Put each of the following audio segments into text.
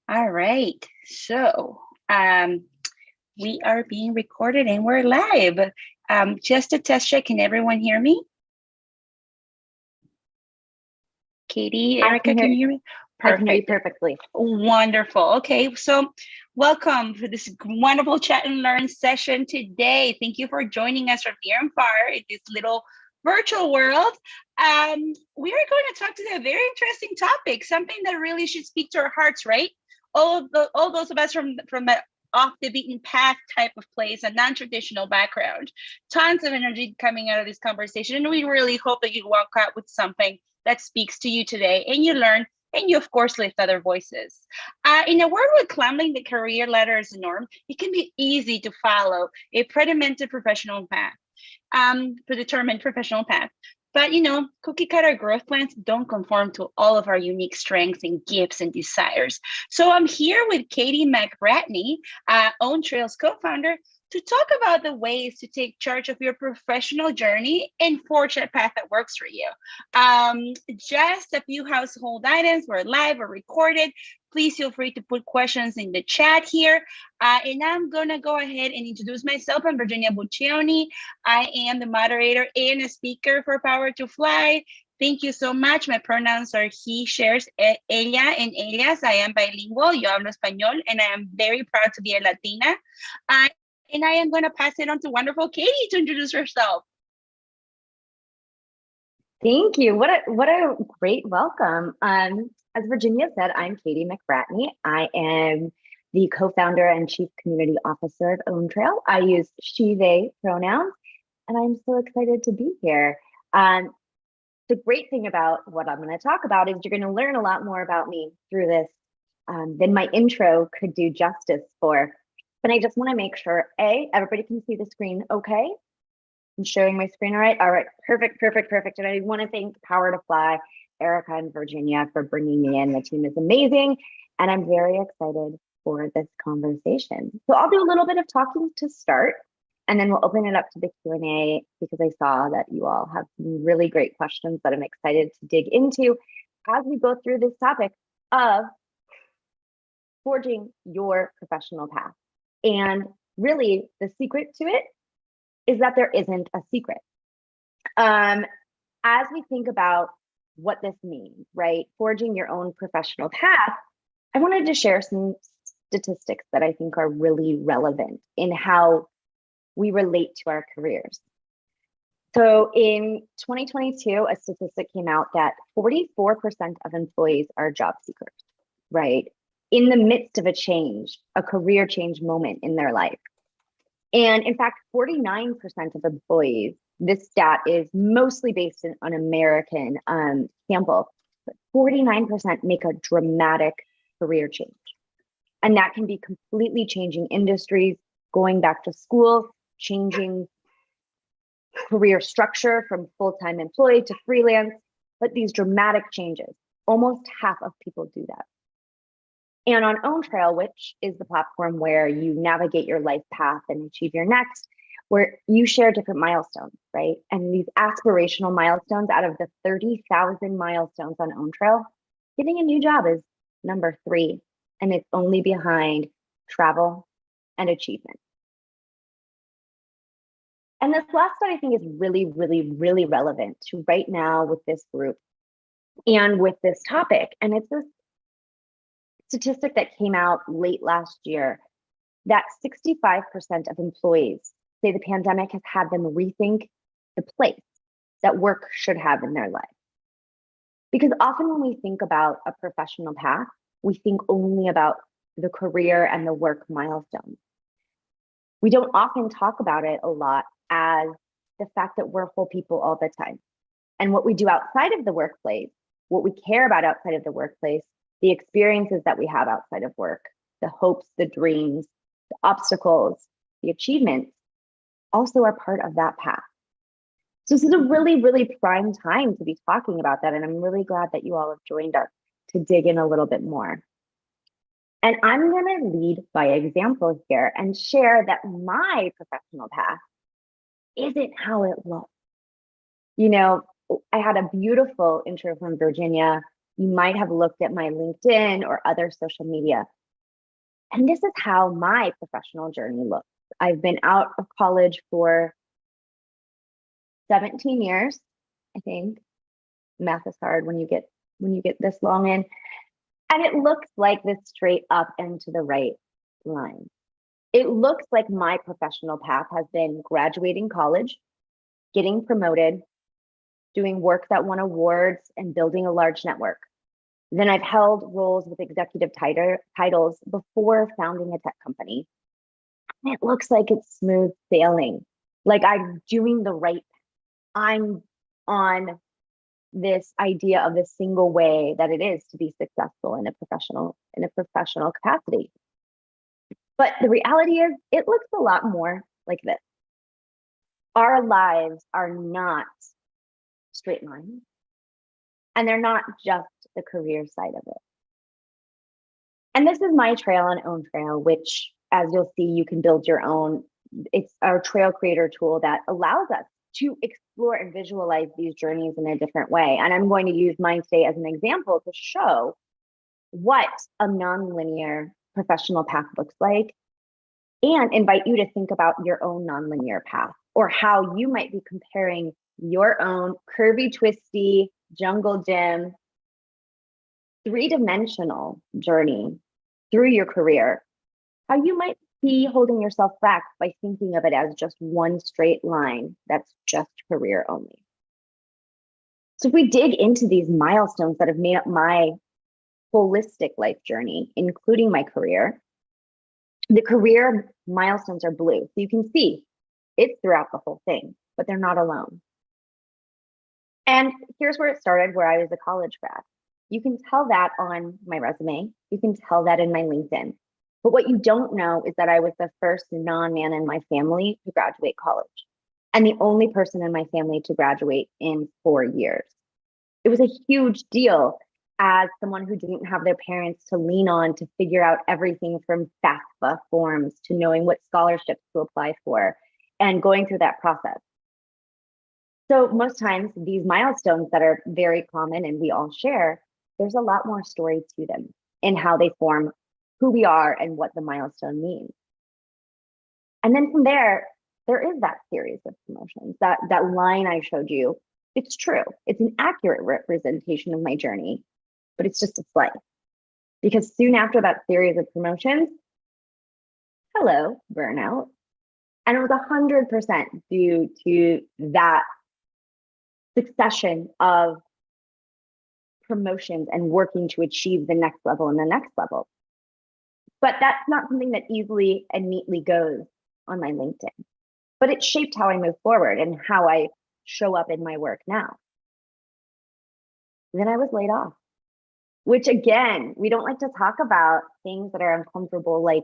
All right. So we are being recorded and we're live. Just a test check. Can everyone hear me? Katie, Erica, can you hear me? Perfect. I can hear you perfectly. Wonderful. Okay, so welcome for this wonderful chat and learn session today. Thank you for joining us from near and far in this little virtual world. We are going to talk today a very interesting topic, something that really should speak to our hearts, right? All those of us from an off the beaten path type of place, a non-traditional background, tons of energy coming out of this conversation, and we really hope that you walk out with something that speaks to you today and you learn and you, of course, lift other voices. In a world where climbing the career ladder is the norm, it can be easy to follow a predetermined professional path, predetermined professional path. But, cookie cutter growth plans don't conform to all of our unique strengths and gifts and desires. So I'm here with Katie Mcbratney, OwnTrail's co-founder, to talk about the ways to take charge of your professional journey and forge a path that works for you. Just a few household items. We're live or recorded. Please feel free to put questions in the chat here. And I'm going to go ahead and introduce myself. I'm Virginia Buccioni. I am the moderator and a speaker for Power to Fly. Thank you so much. My pronouns are he, shares, ella, and ellas. I am bilingual. Yo hablo español, and I am very proud to be a Latina. And I am going to pass it on to wonderful Katie to introduce herself. Thank you. What a great welcome. As Virginia said, I'm Katie Mcfratney. I am the co-founder and chief community officer of OwnTrail. I use she, they pronouns, and I'm so excited to be here. The great thing about what I'm going to talk about is you're going to learn a lot more about me through this than my intro could do justice for. But I just want to make sure, everybody can see the screen okay? I'm showing my screen all right? All right, perfect. And I want to thank Power to Fly, Erica and Virginia for bringing me in. The team is amazing, and I'm very excited for this conversation. So I'll do a little bit of talking to start, and then we'll open it up to the Q&A because I saw that you all have some really great questions that I'm excited to dig into as we go through this topic of forging your professional path. And really, the secret to it is that there isn't a secret. As we think about what this means, right? Forging your own professional path, I wanted to share some statistics that I think are really relevant in how we relate to our careers. So in 2022, a statistic came out that 44% of employees are job seekers, right? In the midst of a change, a career change moment in their life. And in fact, 49% of employees, this stat is mostly based on an American sample, but 49% make a dramatic career change. And that can be completely changing industries, going back to school, changing career structure from full-time employee to freelance, but these dramatic changes, almost half of people do that. And on OwnTrail, which is the platform where you navigate your life path and achieve your next, where you share different milestones, right? And these aspirational milestones, out of the 30,000 milestones on OwnTrail, getting a new job is number 3, and it's only behind travel and achievement. And this last one I think is really relevant to right now with this group and with this topic. And it's this statistic that came out late last year that 65% of employees say the pandemic has had them rethink the place that work should have in their life. Because often when we think about a professional path, we think only about the career and the work milestones. We don't often talk about it a lot as the fact that we're whole people all the time. And what we do outside of the workplace, what we care about outside of the workplace, the experiences that we have outside of work, the hopes, the dreams, the obstacles, the achievements, also are part of that path. So this is a really prime time to be talking about that. And I'm really glad that you all have joined us to dig in a little bit more. And I'm going to lead by example here and share that my professional path isn't how it looks. You know, I had a beautiful intro from Virginia You might have looked at my LinkedIn or other social media. And this is how my professional journey looks. I've been out of college for 17 years, I think. Math is hard when you get this long in. And it looks like this straight up and to the right line. It looks like my professional path has been graduating college, getting promoted, doing work that won awards, and building a large network. Then I've held roles with executive titles before founding a tech company. And it looks like it's smooth sailing, like I'm doing the right. I'm on this idea of the single way that it is to be successful in a professional capacity. But the reality is, it looks a lot more like this. Our lives are not straight lines, and they're not just the career side of it. And this is my trail on OwnTrail, which, as you'll see, you can build your own. It's our trail creator tool that allows us to explore and visualize these journeys in a different way. And I'm going to use mine today as an example to show what a nonlinear professional path looks like, and invite you to think about your own nonlinear path, or how you might be comparing your own curvy, twisty, jungle gym, three-dimensional journey through your career, how you might be holding yourself back by thinking of it as just one straight line that's just career only. So if we dig into these milestones that have made up my holistic life journey, including my career, the career milestones are blue. So you can see it's throughout the whole thing, but they're not alone. And here's where it started, where I was a college grad. You can tell that on my resume. You can tell that in my LinkedIn. But what you don't know is that I was the first non-man in my family to graduate college, and the only person in my family to graduate in 4 years. It was a huge deal as someone who didn't have their parents to lean on to figure out everything from FAFSA forms to knowing what scholarships to apply for and going through that process. So most times these milestones that are very common and we all share, there's a lot more story to them in how they form who we are and what the milestone means. And then from there is that series of promotions, that line I showed you. It's true. It's an accurate representation of my journey, but it's just a slight. Because soon after that series of promotions, hello, burnout. And it was 100% due to that succession of promotions and working to achieve the next level and the next level. But that's not something that easily and neatly goes on my LinkedIn. But it shaped how I move forward and how I show up in my work now. Then I was laid off, which again, we don't like to talk about things that are uncomfortable, like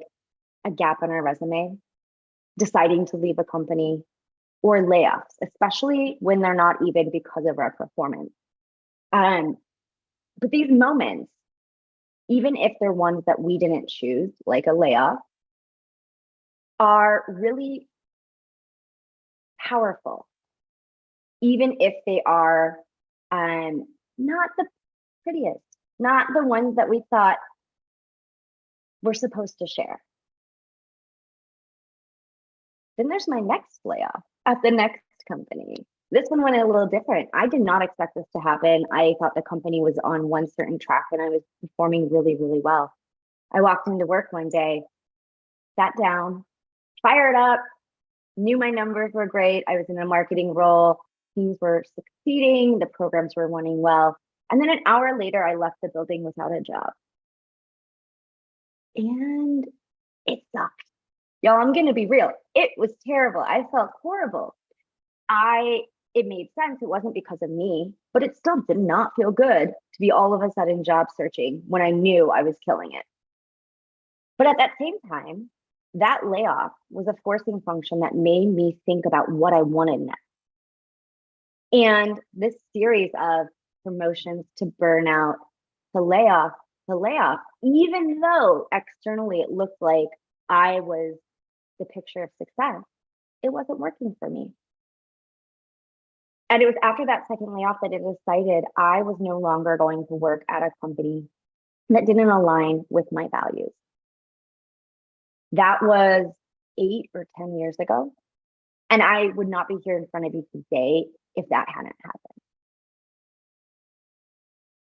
a gap in our resume, deciding to leave a company, or layoffs, especially when they're not even because of our performance. But these moments, even if they're ones that we didn't choose, like a layoff, are really powerful, even if they are not the prettiest, not the ones that we thought we're supposed to share. Then there's my next layoff at the next company. This one went a little different. I did not expect this to happen. I thought the company was on one certain track and I was performing really, really well. I walked into work one day, sat down, fired up, knew my numbers were great. I was in a marketing role. Teams were succeeding. The programs were running well. And then an hour later, I left the building without a job. And it sucked. Y'all, I'm going to be real. It was terrible. I felt horrible. It made sense. It wasn't because of me, but it still did not feel good to be all of a sudden job searching when I knew I was killing it. But at that same time, that layoff was a forcing function that made me think about what I wanted next. And this series of promotions to burnout, to layoff, even though externally it looked like I was the picture of success, it wasn't working for me. And it was after that second layoff that I decided I was no longer going to work at a company that didn't align with my values. That was 8 or 10 years ago. And I would not be here in front of you today if that hadn't happened.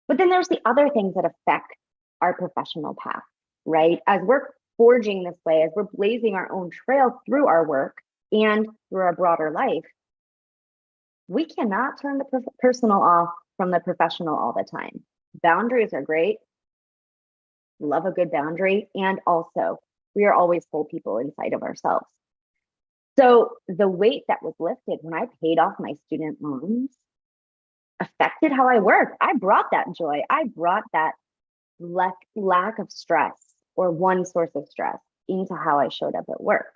But then there's the other things that affect our professional path, right? As we're forging this way, as we're blazing our own trail through our work and through our broader life, we cannot turn the personal off from the professional all the time. Boundaries are great. Love a good boundary. And also, we are always whole people inside of ourselves. So the weight that was lifted when I paid off my student loans affected how I work. I brought that joy. I brought that lack of stress or one source of stress into how I showed up at work.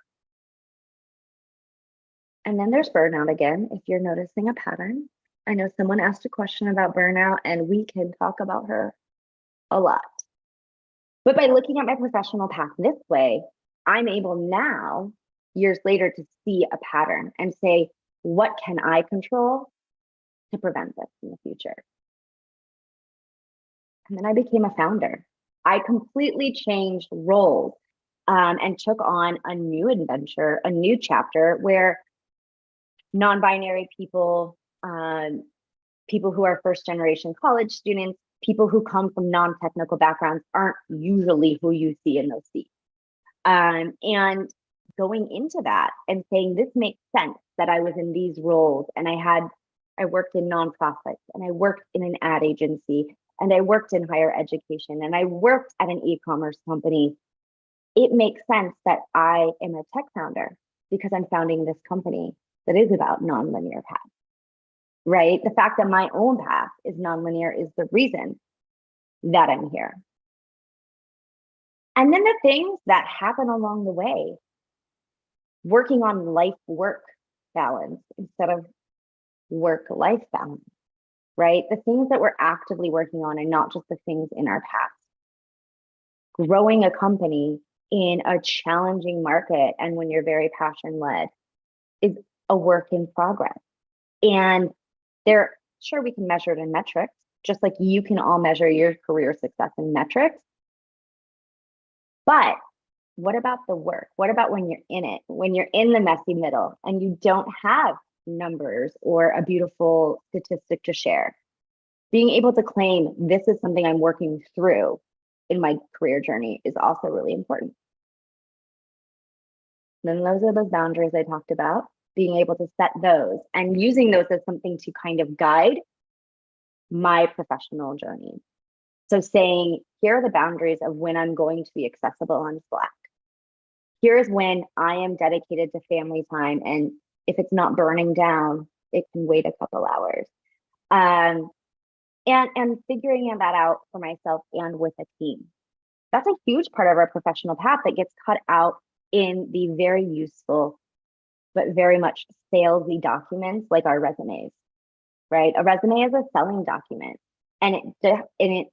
And then there's burnout again, if you're noticing a pattern. I know someone asked a question about burnout, and we can talk about her a lot. But by looking at my professional path this way, I'm able now, years later, to see a pattern and say, what can I control to prevent this in the future? And then I became a founder. I completely changed roles and took on a new adventure, a new chapter where non-binary people, people who are first-generation college students, people who come from non-technical backgrounds aren't usually who you see in those seats. And going into that and saying, this makes sense that I was in these roles, and I worked in nonprofits, and I worked in an ad agency, and I worked in higher education, and I worked at an e-commerce company. It makes sense that I am a tech founder because I'm founding this company that is about nonlinear paths, right? The fact that my own path is nonlinear is the reason that I'm here. And then the things that happen along the way, working on life-work balance instead of work-life balance, right? The things that we're actively working on and not just the things in our past. Growing a company in a challenging market and when you're very passion-led is a work in progress. And sure, we can measure it in metrics, just like you can all measure your career success in metrics. But what about the work? What about when you're in it, when you're in the messy middle and you don't have numbers or a beautiful statistic to share? Being able to claim this is something I'm working through in my career journey is also really important. Then those are those boundaries I talked about, being able to set those and using those as something to kind of guide my professional journey. So saying, here are the boundaries of when I'm going to be accessible on Slack. Here's when I am dedicated to family time. And if it's not burning down, it can wait a couple hours. And figuring that out for myself and with a team. That's a huge part of our professional path that gets cut out in the very useful, but very much salesy documents like our resumes, right? A resume is a selling document, and it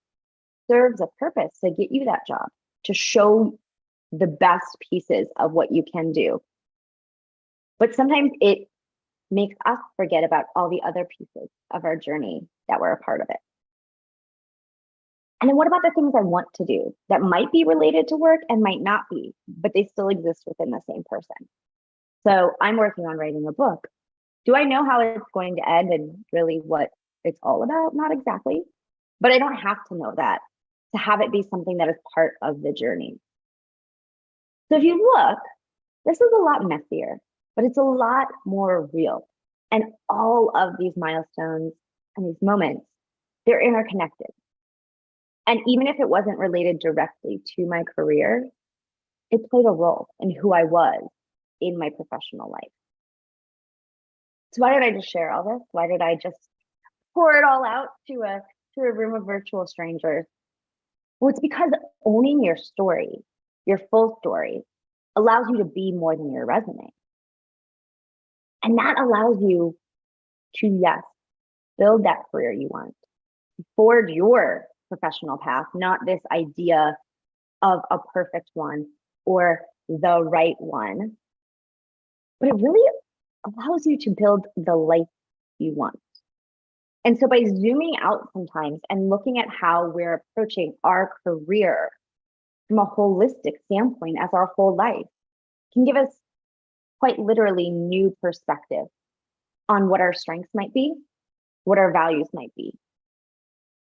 serves a purpose to get you that job, to show the best pieces of what you can do. But sometimes it makes us forget about all the other pieces of our journey that were a part of it. And then what about the things I want to do that might be related to work and might not be, but they still exist within the same person? So I'm working on writing a book. Do I know how it's going to end and really what it's all about? Not exactly, but I don't have to know that to have it be something that is part of the journey. So if you look, this is a lot messier, but it's a lot more real. And all of these milestones and these moments, they're interconnected. And even if it wasn't related directly to my career, it played a role in who I was in my professional life. So why did I just share all this? Why did I just pour it all out to a room of virtual strangers? Well, it's because owning your story, your full story, allows you to be more than your resume. And that allows you to, yes, build that career you want, forge your professional path, not this idea of a perfect one or the right one, but it really allows you to build the life you want. And so by zooming out sometimes and looking at how we're approaching our career from a holistic standpoint as our whole life can give us quite literally new perspective on what our strengths might be, what our values might be.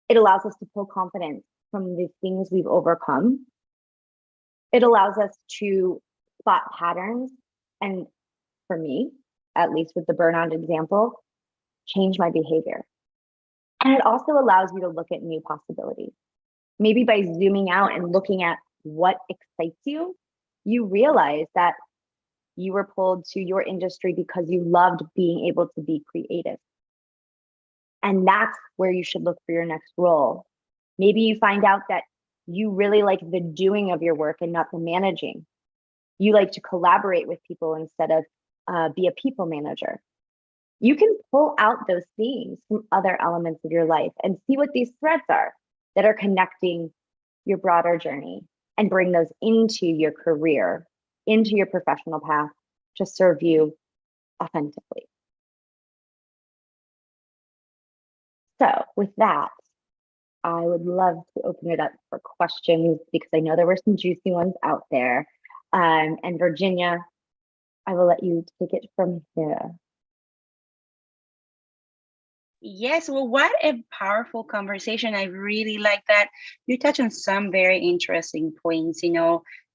It allows us to pull confidence from the things we've overcome. It allows us to spot patterns. And for me, at least with the burnout example, change my behavior. And it also allows you to look at new possibilities. Maybe by zooming out and looking at what excites you, you realize that you were pulled to your industry because you loved being able to be creative. And that's where you should look for your next role. Maybe you find out that you really like the doing of your work and not the managing. You like to collaborate with people instead of be a people manager. You can pull out those themes from other elements of your life and see what these threads are that are connecting your broader journey and bring those into your career, into your professional path to serve you authentically. So with that, I would love to open it up for questions because I know there were some juicy ones out there. And Virginia, I will let you take it from here. Yes, well, what a powerful conversation. I really like that. You touch on some very interesting points,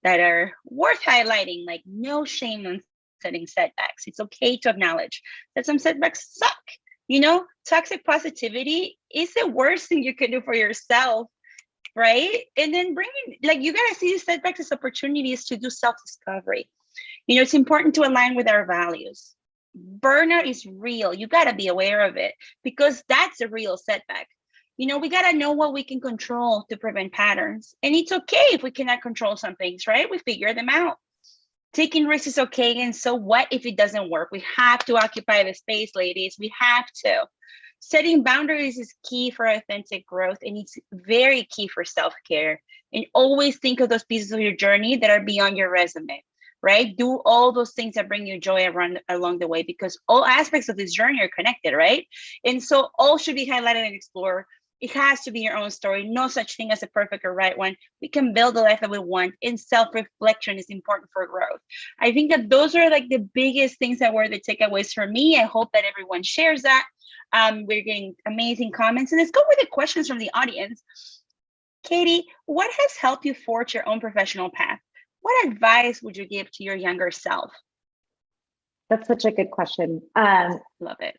that are worth highlighting, like no shame on setting setbacks. It's okay to acknowledge that some setbacks suck. Toxic positivity is the worst thing you can do for yourself, right? And then you got to see these setbacks as opportunities to do self-discovery. It's important to align with our values. Burnout is real. You got to be aware of it because that's a real setback. We got to know what we can control to prevent patterns. And it's okay if we cannot control some things, right? We figure them out. Taking risks is okay. And so what if it doesn't work? We have to occupy the space, ladies. We have to. Setting boundaries is key for authentic growth, and it's very key for self-care. And always think of those pieces of your journey that are beyond your resume, right? Do all those things that bring you joy along the way, because all aspects of this journey are connected, right? And so all should be highlighted and explored. It has to be your own story. No such thing as a perfect or right one. We can build the life that we want, and self-reflection is important for growth. I think that those are like the biggest things that were the takeaways for me. I hope that everyone shares that. We're getting amazing comments, and let's go with the questions from the audience. Katie, what has helped you forge your own professional path? What advice would you give to your younger self? That's such a good question. Love it.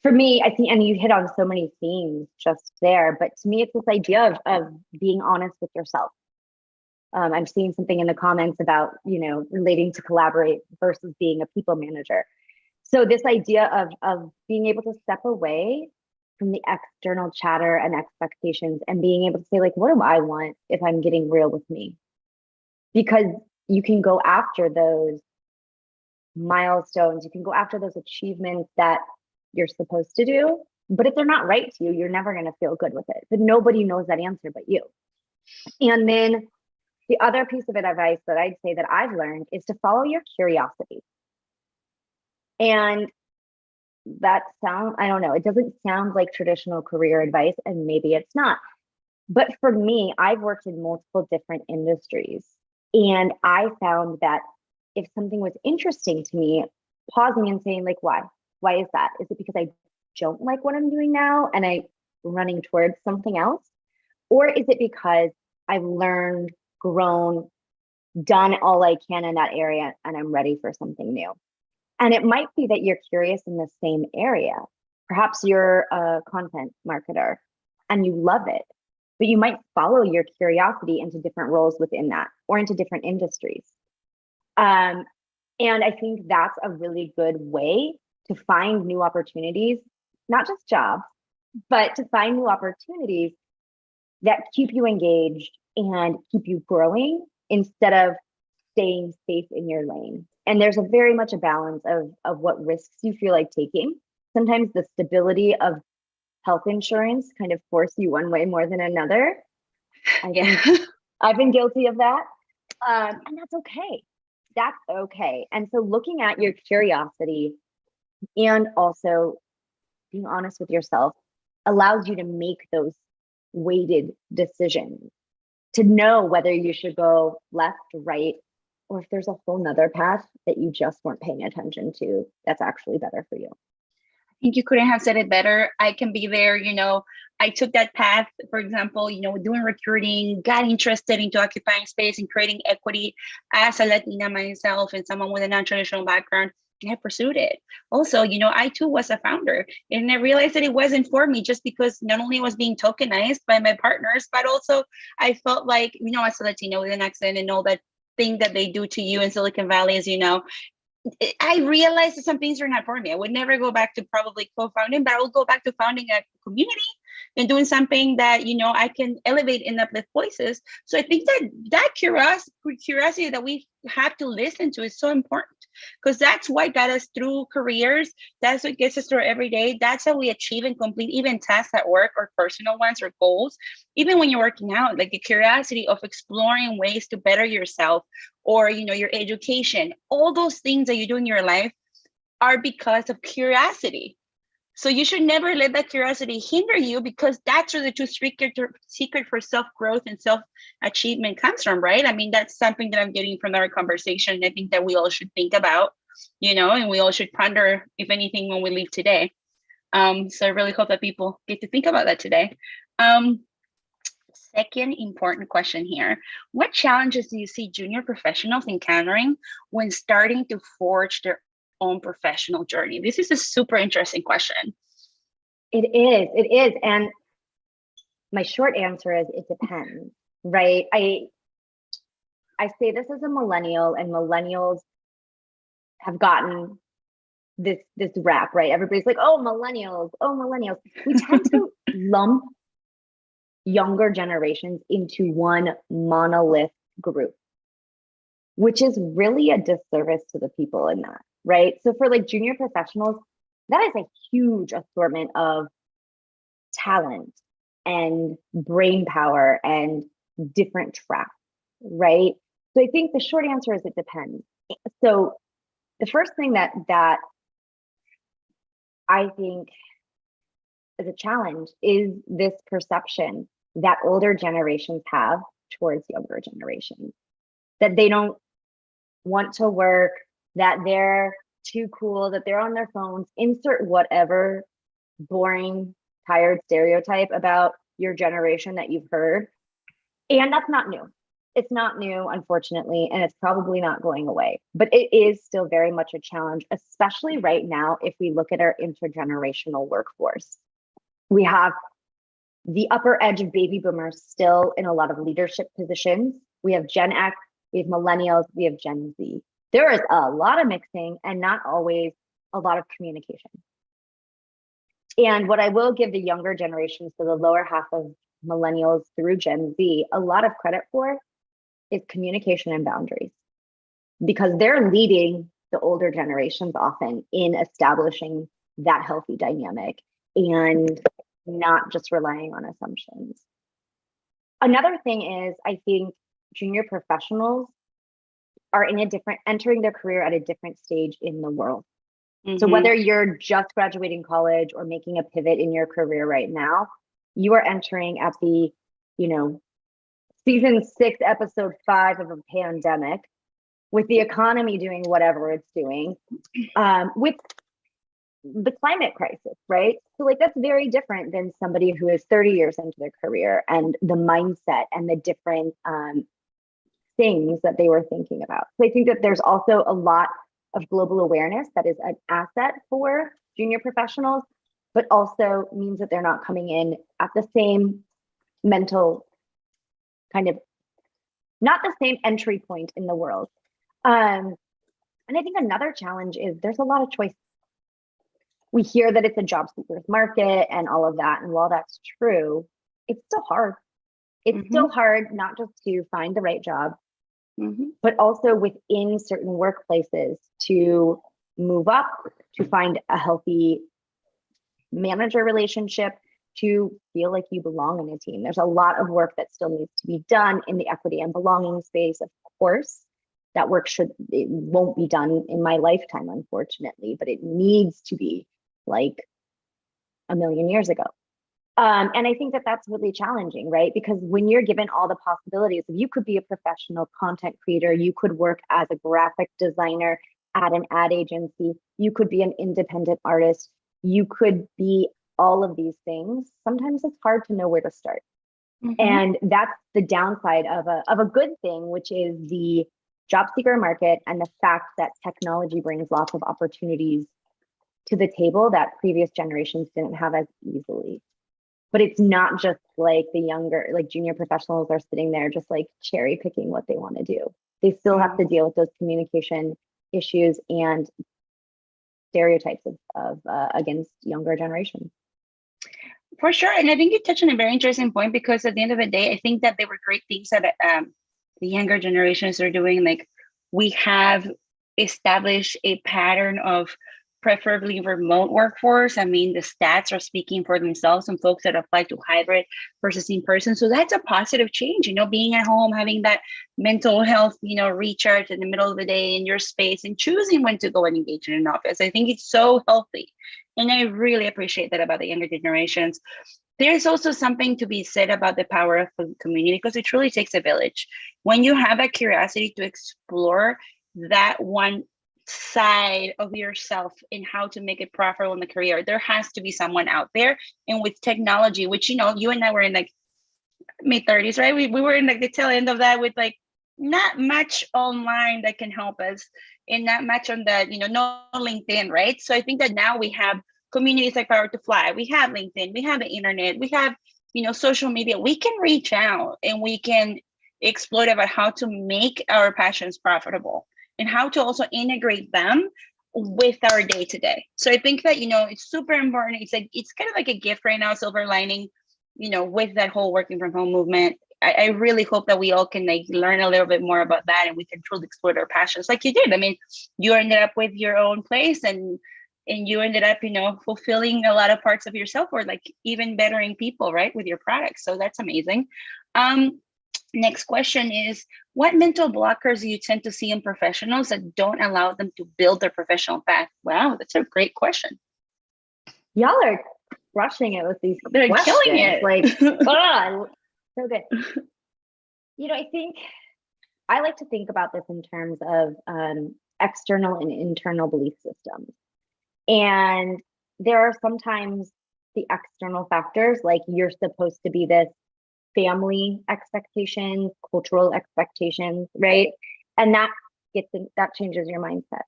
For me, I think, and you hit on so many themes just there, but to me, it's this idea of being honest with yourself. I'm seeing something in the comments about, relating to collaborate versus being a people manager. So this idea of being able to step away from the external chatter and expectations and being able to say, like, what do I want if I'm getting real with me? Because you can go after those milestones, you can go after those achievements that you're supposed to do, but if they're not right to you, you're never going to feel good with it. But nobody knows that answer but you. And then the other piece of advice that I'd say that I've learned is to follow your curiosity. And that sounds, I don't know, it doesn't sound like traditional career advice, and maybe it's not. But for me, I've worked in multiple different industries, and I found that if something was interesting to me, pausing and saying, like, why? Why is that? Is it because I don't like what I'm doing now and I'm running towards something else? Or is it because I've learned, grown, done all I can in that area and I'm ready for something new? And it might be that you're curious in the same area. Perhaps you're a content marketer and you love it, but you might follow your curiosity into different roles within that or into different industries. And I think that's a really good way to find new opportunities, not just jobs, but to find new opportunities that keep you engaged and keep you growing instead of staying safe in your lane. And there's very much a balance of what risks you feel like taking. Sometimes the stability of health insurance kind of force you one way more than another. I've been guilty of that. And that's okay. That's okay. And so looking at your curiosity and also being honest with yourself allows you to make those weighted decisions, to know whether you should go left, right, or if there's a whole nother path that you just weren't paying attention to that's actually better for you. I think you couldn't have said it better. I can be there, I took that path, for example, doing recruiting, got interested into occupying space and creating equity as a Latina myself and someone with a non-traditional background. And I pursued it. Also, I too was a founder, and I realized that it wasn't for me just because not only was being tokenized by my partners, but also I felt like, as a Latina with an accent and all that thing that they do to you in Silicon Valley, as you know, I realized that some things are not for me. I would never go back to probably co-founding, but I will go back to founding a community and doing something that, I can elevate and uplift voices. So I think that curiosity that we have to listen to is so important, because that's what got us through careers. That's what gets us through every day. That's how we achieve and complete even tasks at work or personal ones or goals. Even when you're working out, like the curiosity of exploring ways to better yourself, or, your education, all those things that you do in your life are because of curiosity. So you should never let that curiosity hinder you, because that's where the true secret for self-growth and self-achievement comes from, right? I mean, that's something that I'm getting from our conversation. I think that we all should think about, and we all should ponder, if anything, when we leave today. So I really hope that people get to think about that today. Second important question here. What challenges do you see junior professionals encountering when starting to forge their own professional journey? This is a super interesting question. It is. And my short answer is it depends, right? I say this as a millennial, and millennials have gotten this rap, right? Everybody's like, oh, millennials. We tend to lump younger generations into one monolith group, which is really a disservice to the people in that, right? So for like junior professionals, that is a huge assortment of talent and brain power and different tracks, right? So I think the short answer is it depends. So the first thing that I think is a challenge is this perception that older generations have towards younger generations, that they don't want to work, that they're too cool, that they're on their phones, insert whatever boring, tired stereotype about your generation that you've heard. And that's not new. It's not new, unfortunately, and it's probably not going away, but it is still very much a challenge, especially right now, if we look at our intergenerational workforce. We have the upper edge of baby boomers still in a lot of leadership positions. We have Gen X, we have millennials, we have Gen Z. There is a lot of mixing and not always a lot of communication. And what I will give the younger generations, so the lower half of millennials through Gen Z, a lot of credit for is communication and boundaries, because they're leading the older generations often in establishing that healthy dynamic and not just relying on assumptions. Another thing is, I think junior professionals are entering their career at a different stage in the world. Mm-hmm. So whether you're just graduating college or making a pivot in your career right now, you are entering at the, season 6, episode 5 of a pandemic, with the economy doing whatever it's doing, with the climate crisis, right? So like that's very different than somebody who is 30 years into their career and the mindset and the different things that they were thinking about. So I think that there's also a lot of global awareness that is an asset for junior professionals, but also means that they're not coming in at the same mental kind of, not the same entry point in the world. And I think another challenge is there's a lot of choice. We hear that it's a job seekers market and all of that. And while that's true, it's still hard. It's still hard not just to find the right job, but also within certain workplaces to move up, to find a healthy manager relationship, to feel like you belong in a team. There's a lot of work that still needs to be done in the equity and belonging space, of course. That work it won't be done in my lifetime, unfortunately, but it needs to be like a million years ago. And I think that that's really challenging, right? Because when you're given all the possibilities, you could be a professional content creator, you could work as a graphic designer at an ad agency, you could be an independent artist, you could be all of these things. Sometimes it's hard to know where to start. And that's the downside of a good thing, which is the job seeker market and the fact that technology brings lots of opportunities to the table that previous generations didn't have as easily. But it's not just like the younger, like junior professionals are sitting there just like cherry picking what they want to do. They still have to deal with those communication issues and stereotypes of against younger generations. For sure. And I think you touched on a very interesting point, because at the end of the day, I think that there were great things that the younger generations are doing. Like, we have established a pattern of preferably remote workforce. I mean, the stats are speaking for themselves, and folks that apply to hybrid versus in person. So that's a positive change, being at home, having that mental health, recharge in the middle of the day in your space, and choosing when to go and engage in an office. I think it's so healthy. And I really appreciate that about the younger generations. There's also something to be said about the power of the community, because it truly takes a village. When you have that curiosity to explore that one side of yourself and how to make it profitable in the career, there has to be someone out there. And with technology, which, you and I were in like mid-30s, right? We were in like the tail end of that, with like not much online that can help us, and not much on that, no LinkedIn, right? So I think that now we have communities like Power to Fly, we have LinkedIn, we have the internet, we have, social media. We can reach out and we can explore about how to make our passions profitable and how to also integrate them with our day to day. So I think that, it's super important. It's kind of like a gift right now, silver lining, with that whole working from home movement. I really hope that we all can like learn a little bit more about that, and we can truly explore our passions like you did. I mean, you ended up with your own place, and you ended up, fulfilling a lot of parts of yourself, or like even bettering people, right, with your products. So that's amazing. Next question is, what mental blockers do you tend to see in professionals that don't allow them to build their professional path? Wow, that's a great question. Y'all are crushing it with these They're questions. killing it. Like, so good. I think I like to think about this in terms of external and internal belief systems. And there are sometimes the external factors, like you're supposed to be this, family expectations, cultural expectations, right? And that changes your mindset.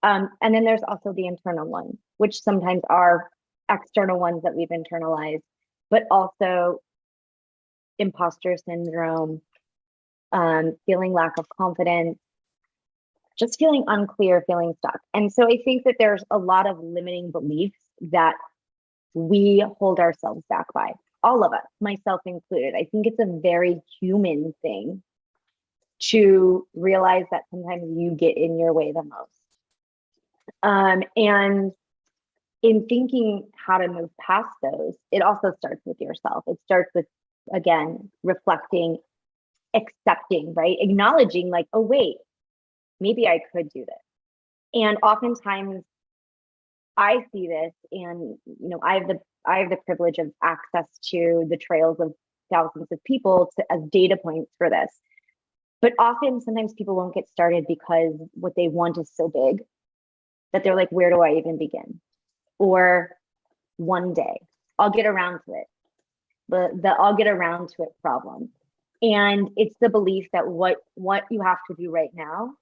And then there's also the internal ones, which sometimes are external ones that we've internalized, but also imposter syndrome, feeling lack of confidence, just feeling unclear, feeling stuck. And so I think that there's a lot of limiting beliefs that we hold ourselves back by. All of us, myself included. I think it's a very human thing to realize that sometimes you get in your way the most. And in thinking how to move past those, it also starts with yourself. It starts with, again, reflecting, accepting, right? Acknowledging like, oh, wait, maybe I could do this. And oftentimes I see this, and I have the privilege of access to the trails of thousands of people as data points for this. But often, sometimes people won't get started because what they want is so big that they're like, where do I even begin? Or one day I'll get around to it. The I'll get around to it problem. And it's the belief that what you have to do right now,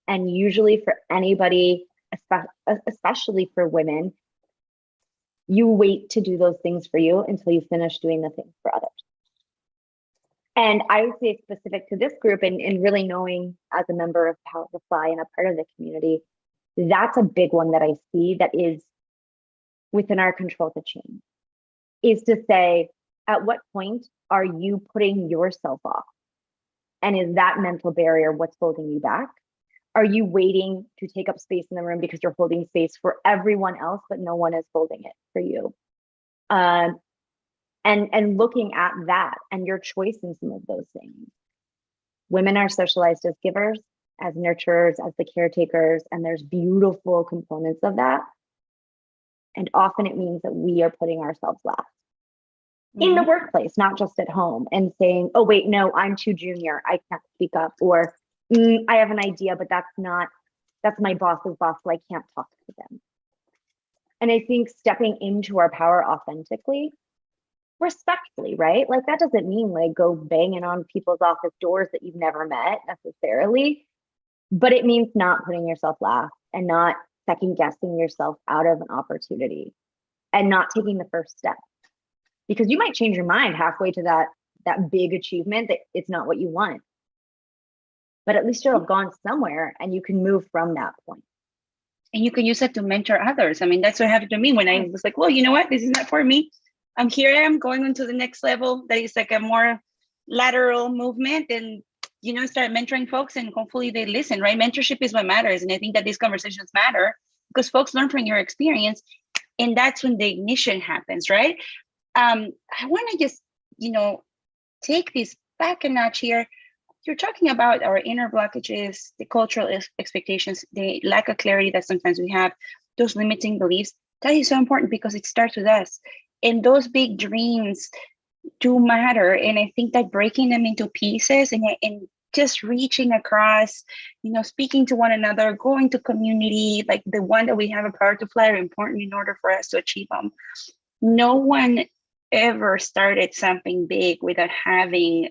and usually for anybody, especially for women, you wait to do those things for you until you finish doing the things for others. And I would say specific to this group, and really knowing as a member of Power to Fly and a part of the community, that's a big one that I see that is within our control to change, is to say, at what point are you putting yourself off? And is that mental barrier what's holding you back? Are you waiting to take up space in the room because you're holding space for everyone else, but no one is holding it for you? And looking at that and your choice in some of those things. Women are socialized as givers, as nurturers, as the caretakers, and there's beautiful components of that. And often it means that we are putting ourselves last. in the Mhm. workplace, not just at home, and saying, oh, wait, no, I'm too junior. I can't speak up. Or I have an idea, but that's my boss's boss, so I can't talk to them. And I think stepping into our power authentically, respectfully, right? Like that doesn't mean like go banging on people's office doors that you've never met necessarily, but it means not putting yourself last and not second guessing yourself out of an opportunity and not taking the first step, because you might change your mind halfway to that big achievement that it's not what you want, but at least you'll have gone somewhere and you can move from that point. And you can use it to mentor others. I mean, that's what happened to me when I was like, well, you know what? This is not for me. Here I am going into the next level that is like a more lateral movement, and start mentoring folks, and hopefully they listen, right? Mentorship is what matters. And I think that these conversations matter because folks learn from your experience, and that's when the ignition happens, right? I want to just, take this back a notch here. You're talking about our inner blockages, the cultural expectations, the lack of clarity that sometimes we have, those limiting beliefs. That is so important because it starts with us. And those big dreams do matter. And I think that breaking them into pieces and just reaching across, speaking to one another, going to community, like the one that we have a power to fly, are important in order for us to achieve them. No one ever started something big without having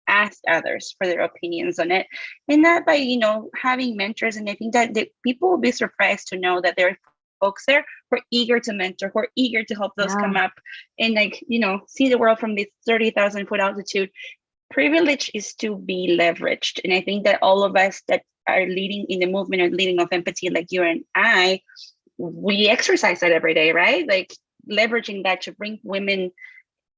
asked others for their opinions on it, and that by having mentors. And I think that the people will be surprised to know that there are folks there who are eager to mentor, who are eager to help those come up and see the world from this 30,000 foot altitude. Privilege is to be leveraged, and I think that all of us that are leading in the movement or leading of empathy, like you and I, we exercise that every day, right? Like leveraging that to bring women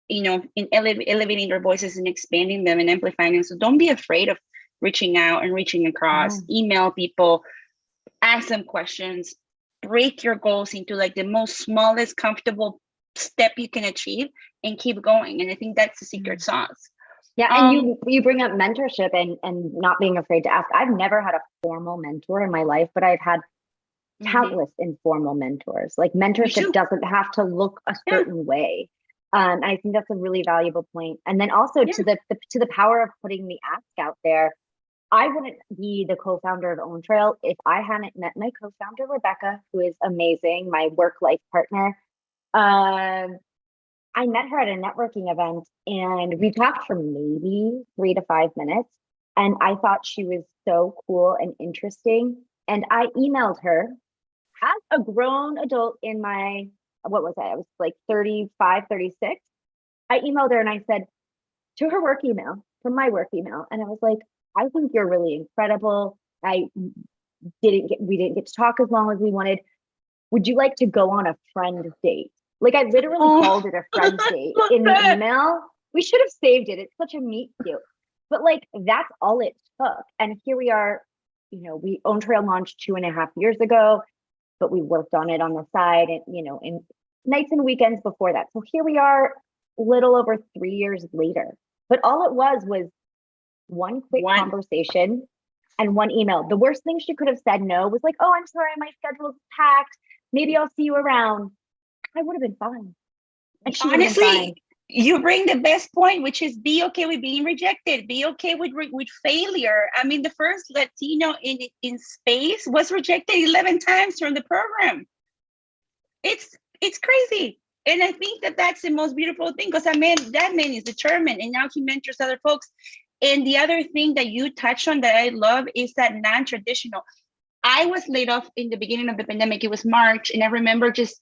in elevating their voices and expanding them and amplifying them. So don't be afraid of reaching out and reaching across. Email people, ask them questions, break your goals into like the most smallest comfortable step you can achieve, and keep going. And I think that's the secret sauce. Yeah, and you bring up mentorship and not being afraid to ask. I've never had a formal mentor in my life, but I've had countless informal mentors. Like mentorship doesn't have to look a certain way. I think that's a really valuable point. And then also to the power of putting the ask out there. I wouldn't be the co-founder of OwnTrail if I hadn't met my co-founder, Rebecca, who is amazing, my work-life partner. I met her at a networking event and we talked for maybe 3 to 5 minutes. And I thought she was so cool and interesting. And I emailed her as a grown adult in my, what was I? I was like 35, 36. I emailed her and I said to her work email, from my work email. And I was like, I think you're really incredible. We didn't get to talk as long as we wanted. Would you like to go on a friend date? Like I literally called it a friend date in the email. We should have saved it. It's such a meet cute. But like that's all it took. And here we are, we OwnTrail launched 2.5 years ago, but we worked on it on the side and in nights and weekends before that. So here we are, little over 3 years later. But all it was one quick conversation and one email. The worst thing she could have said no was like, oh, I'm sorry, my schedule's packed. Maybe I'll see you around. I would have been fine. And she honestly, you bring the best point, which is be okay with being rejected. Be okay with failure. I mean, the first Latino in space was rejected 11 times from the program. It's crazy. And I think that that's the most beautiful thing, because that man is determined, and now he mentors other folks. And the other thing that you touched on that I love is that non-traditional. I was laid off in the beginning of the pandemic. It was March. And I remember just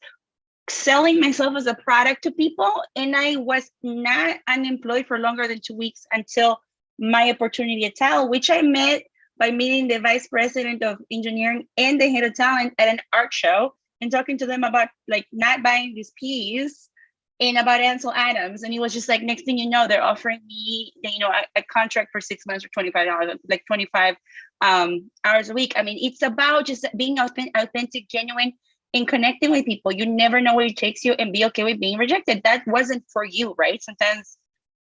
selling myself as a product to people. And I was not unemployed for longer than 2 weeks until my opportunity at TAL, which I met by meeting the vice president of engineering and the head of talent at an art show and talking to them about like not buying these piece and about Ansel Adams. And he was just like, next thing you know, they're offering me, a contract for 6 months for $25, like 25 hours a week. I mean, it's about just being authentic, genuine, and connecting with people. You never know where it takes you, and be okay with being rejected. That wasn't for you, right? Sometimes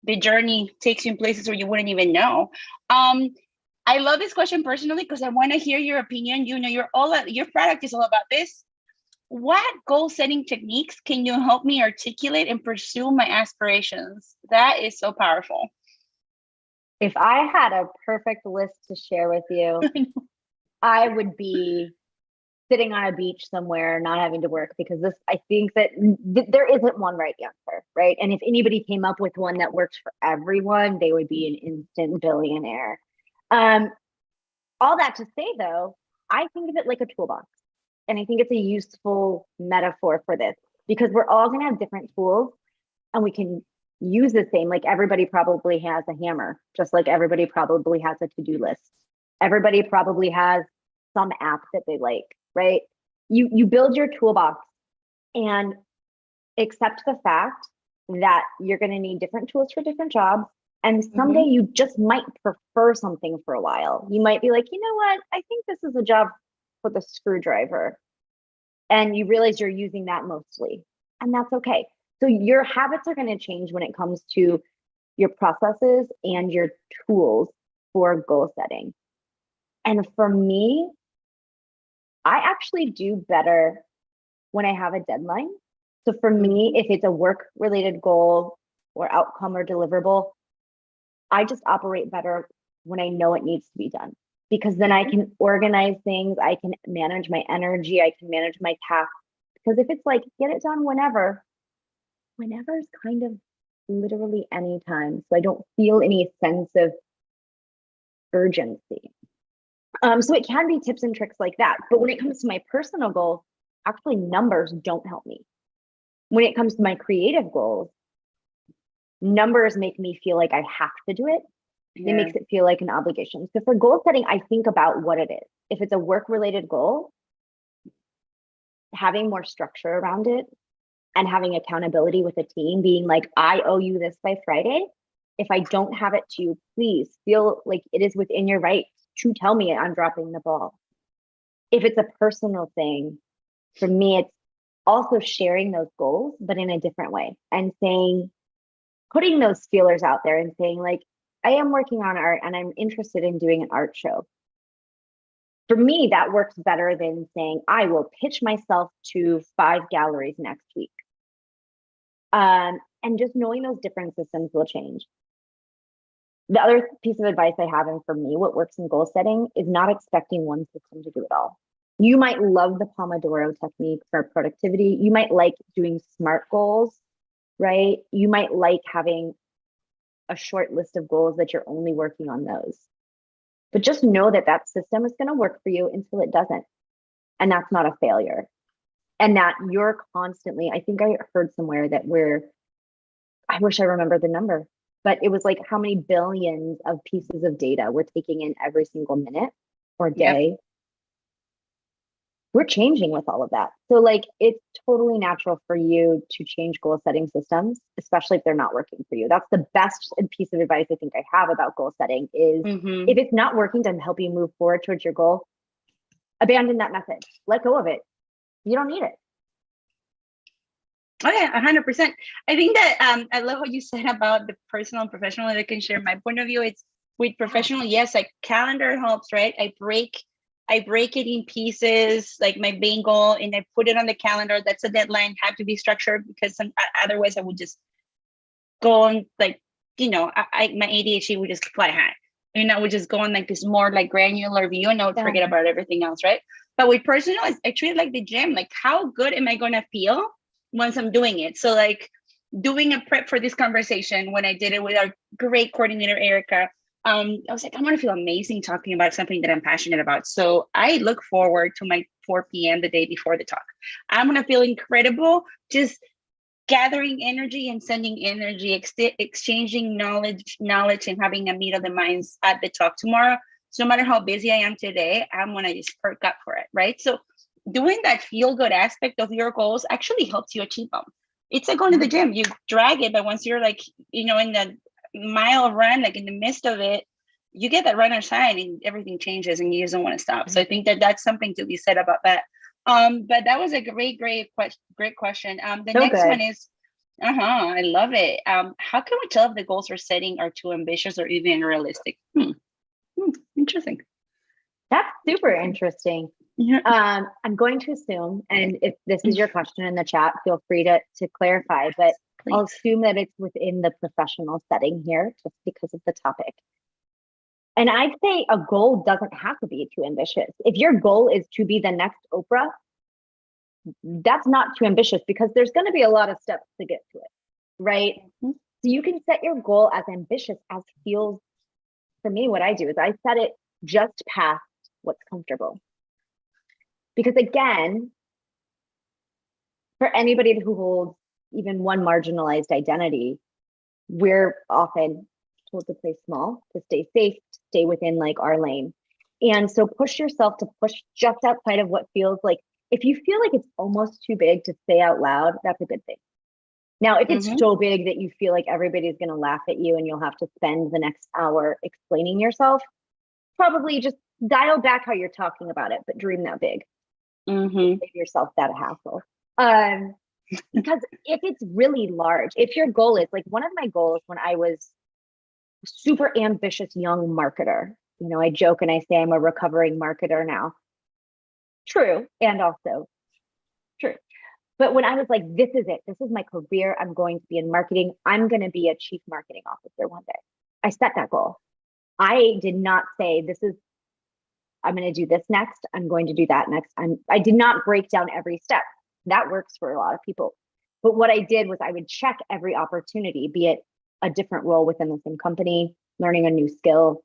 the journey takes you in places where you wouldn't even know. I love this question personally because I want to hear your opinion. Your product is all about this. what goal setting techniques can you help me articulate and pursue my aspirations? That is so powerful. If I had a perfect list to share with you, I would be sitting on a beach somewhere, not having to work, because I think that there isn't one right answer, right? And if anybody came up with one that works for everyone, they would be an instant billionaire. All that to say, though, I think of it like a toolbox. And I think it's a useful metaphor for this, because we're all going to have different tools and we can use the same. Like everybody probably has a hammer, just like everybody probably has a to-do list. Everybody probably has some app that they like, right? You build your toolbox and accept the fact that you're going to need different tools for different jobs. And someday you just might prefer something for a while. You might be like, you know what? I think this is a job with a screwdriver. And you realize you're using that mostly. And that's okay. So your habits are going to change when it comes to your processes and your tools for goal setting. And for me, I actually do better when I have a deadline. So for me, if it's a work-related goal or outcome or deliverable, I just operate better when I know it needs to be done, because then I can organize things, I can manage my energy, I can manage my tasks. Because if it's like, get it done whenever is kind of literally any time. So I don't feel any sense of urgency. So it can be tips and tricks like that. But when it comes to my personal goal, actually numbers don't help me. When it comes to my creative goals, numbers make me feel like I have to do it. It makes it feel like an obligation. So for goal setting, I think about what it is. If it's a work-related goal, having more structure around it and having accountability with a team, being like, I owe you this by Friday. If I don't have it to you, please feel like it is within your right to tell me I'm dropping the ball. If it's a personal thing, for me, it's also sharing those goals, but in a different way, and putting those feelers out there and saying like, I am working on art and I'm interested in doing an art show. For me, that works better than saying, I will pitch myself to 5 galleries next week. And just knowing those different systems will change. The other piece of advice I have, and for me, what works in goal setting is not expecting one system to do it all. You might love the Pomodoro technique for productivity. You might like doing SMART goals, right? You might like having a short list of goals that you're only working on those. But just know that that system is going to work for you until it doesn't. And that's not a failure. And that you're constantly, I think I heard somewhere that I wish I remember the number, but it was like how many billions of pieces of data we're taking in every single minute or day. Yep. We're changing with all of that. So like, it's totally natural for you to change goal setting systems, especially if they're not working for you. That's the best piece of advice I think I have about goal setting is if it's not working to help you move forward towards your goal, abandon that method, let go of it. You don't need it. Oh yeah, 100%. I think that I love what you said about the personal and professional. I can share my point of view. It's with professional, yes, like calendar helps, right? I break it in pieces, like my main goal, and I put it on the calendar. That's a deadline, have to be structured, because otherwise I would just go on like, my ADHD would just fly high. I would just go on like this more like granular view and I would forget about everything else, right? But with personal, I treat it like the gym. Like, how good am I going to feel once I'm doing it? So like doing a prep for this conversation, when I did it with our great coordinator, Erica, I was like, I want to feel amazing talking about something that I'm passionate about. So I look forward to my 4 p.m. the day before the talk. I'm going to feel incredible, just gathering energy and sending energy, exchanging knowledge and having a meet of the minds at the talk tomorrow. So no matter how busy I am today, I'm going to just perk up for it, right? So doing that feel good aspect of your goals actually helps you achieve them. It's like going to the gym, you drag it, but once you're like, in the mile run, like in the midst of it, you get that runner's high and everything changes and you just don't want to stop. So I think that that's something to be said about that. But that was a great question. The next one is, I love it. How can we tell if the goals we're setting are too ambitious or even unrealistic? Interesting. That's super interesting. I'm going to assume, and if this is your question in the chat, feel free to clarify, but Please. I'll assume that it's within the professional setting here just because of the topic. And I'd say a goal doesn't have to be too ambitious. If your goal is to be the next Oprah, that's not too ambitious because there's going to be a lot of steps to get to it, right? So you can set your goal as ambitious as feels. For me, what I do is I set it just past what's comfortable. Because again, for anybody who holds even one marginalized identity, we're often told to play small, to stay safe, to stay within like our lane. And so push yourself to push just outside of what feels like, if you feel like it's almost too big to say out loud, that's a good thing. Now, if it's so big that you feel like everybody's going to laugh at you and you'll have to spend the next hour explaining yourself, probably just dial back how you're talking about it, but dream that big. Save yourself that hassle. Because if it's really large, if your goal is like one of my goals when I was super ambitious young marketer, you know, I joke and I say I'm a recovering marketer now. True. And also true. But when I was like, this is it, this is my career, I'm going to be in marketing, I'm going to be a chief marketing officer one day. I set that goal. I did not say I'm going to do this next, I'm going to do that next. I did not break down every step. That works for a lot of people. But what I did was I would check every opportunity, be it a different role within the same company, learning a new skill,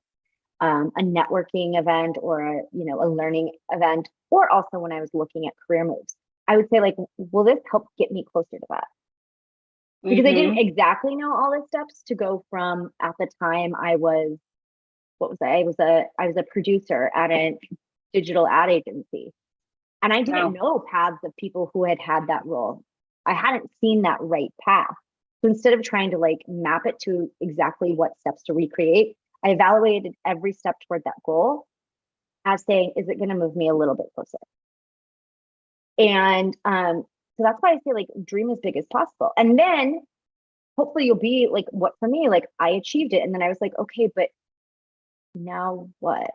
a networking event or a learning event, or also when I was looking at career moves, I would say like, will this help get me closer to that? Because I didn't exactly know all the steps to go from, at the time I was, I was a producer at a digital ad agency. And I didn't know paths of people who had that role. I hadn't seen that right path. So instead of trying to like map it to exactly what steps to recreate, I evaluated every step toward that goal as saying, is it going to move me a little bit closer? And so that's why I say like dream as big as possible. And then hopefully you'll be like, what for me, like I achieved it. And then I was like, okay, but now what?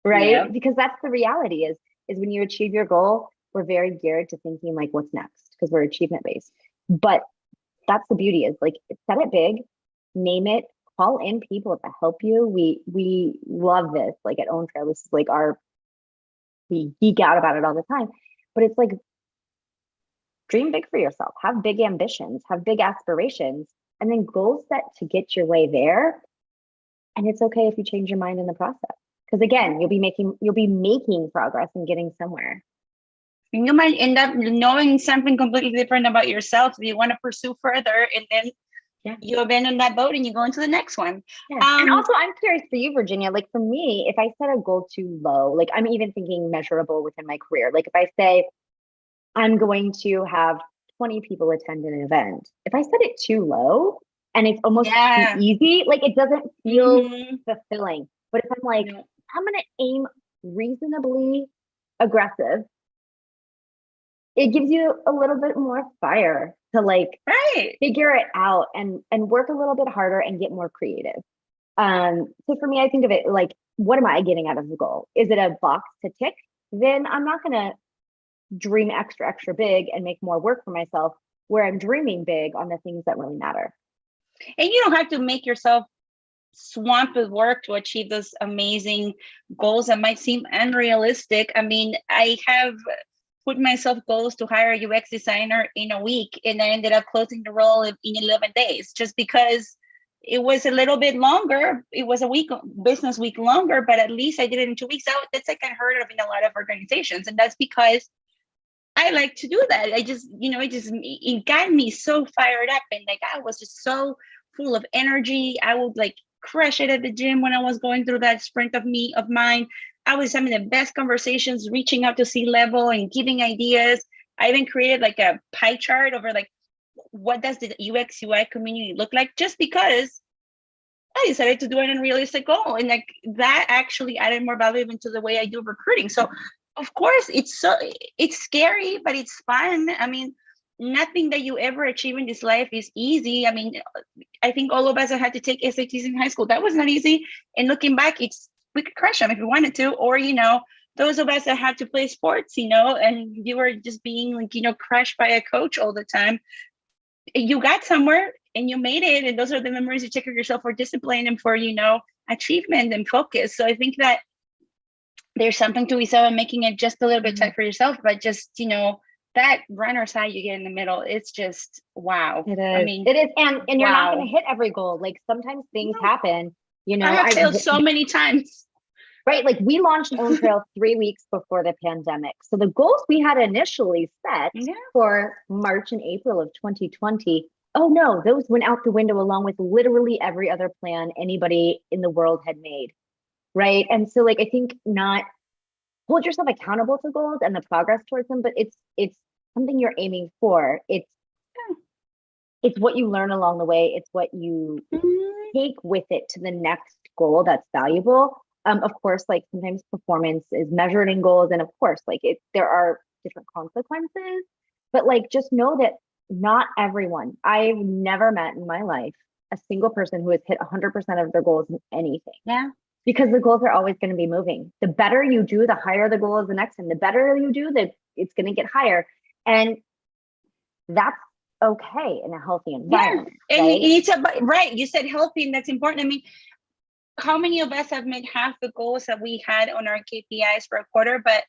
Right? Yeah. Because that's the reality is when you achieve your goal, we're very geared to thinking like, what's next? Because we're achievement based. But that's the beauty is like, set it big, name it, call in people to help you. We love this. Like at OwnTrail, this is like we geek out about it all the time. But it's like, dream big for yourself, have big ambitions, have big aspirations, and then goals set to get your way there. And it's okay if you change your mind in the process. Because again, you'll be making progress and getting somewhere. And you might end up knowing something completely different about yourself that you want to pursue further, and then you abandon that boat and you go into the next one. Yeah. And also, I'm curious for you, Virginia, like for me, if I set a goal too low, like I'm even thinking measurable within my career. Like if I say I'm going to have 20 people attend an event, if I set it too low and it's almost too easy, like it doesn't feel fulfilling. But if I'm like, I'm going to aim reasonably aggressive, it gives you a little bit more fire to like figure it out and work a little bit harder and get more creative. So for me, I think of it like, what am I getting out of the goal? Is it a box to tick? Then I'm not going to dream extra big and make more work for myself, where I'm dreaming big on the things that really matter. And you don't have to make yourself swamped with work to achieve those amazing goals that might seem unrealistic. I mean, I have put myself goals to hire a UX designer in a week, and I ended up closing the role in 11 days just because it was a little bit longer. It was a business week longer, but at least I did it in 2 weeks. That's like unheard of in a lot of organizations. And that's because I like to do that. It got me so fired up, and like I was just so full of energy. I would like crush it at the gym when I was going through that sprint of mine. I was having the best conversations, reaching out to C-level and giving ideas. I even created like a pie chart over like, what does the UX UI community look like? Just because I decided to do an unrealistic goal, and like that actually added more value even to the way I do recruiting. So of course it's scary, but it's fun. I mean, nothing that you ever achieve in this life is easy. I mean, I think all of us had to take SATs in high school. That was not easy. And looking back, we could crush them if we wanted to, or those of us that had to play sports, and you were just being like, crushed by a coach all the time, you got somewhere and you made it. And those are the memories you take of yourself for discipline and for, achievement and focus. So I think that there's something to be said about making it just a little bit tight for yourself, but just, that runner's high you get in the middle, it's just, wow. It is. I mean, it is. And you're not going to hit every goal. Like sometimes things happen, I have failed so many times. Right. Like we launched OwnTrail 3 weeks before the pandemic. So the goals we had initially set for March and April of 2020, oh no, those went out the window along with literally every other plan anybody in the world had made. Right. And so like, I think not hold yourself accountable to goals and the progress towards them, but it's something you're aiming for. It's what you learn along the way. It's what you take with it to the next goal that's valuable. Of course, like sometimes performance is measured in goals. And of course, like there are different consequences, but like, just know that not everyone, I've never met in my life a single person who has hit 100% of their goals in anything. Yeah. Because the goals are always going to be moving. The better you do, the higher the goal is the next time. The better you do, it's going to get higher. And that's okay in a healthy environment. And right? it's about, right. You said healthy, and that's important. I mean, how many of us have met half the goals that we had on our KPIs for a quarter? But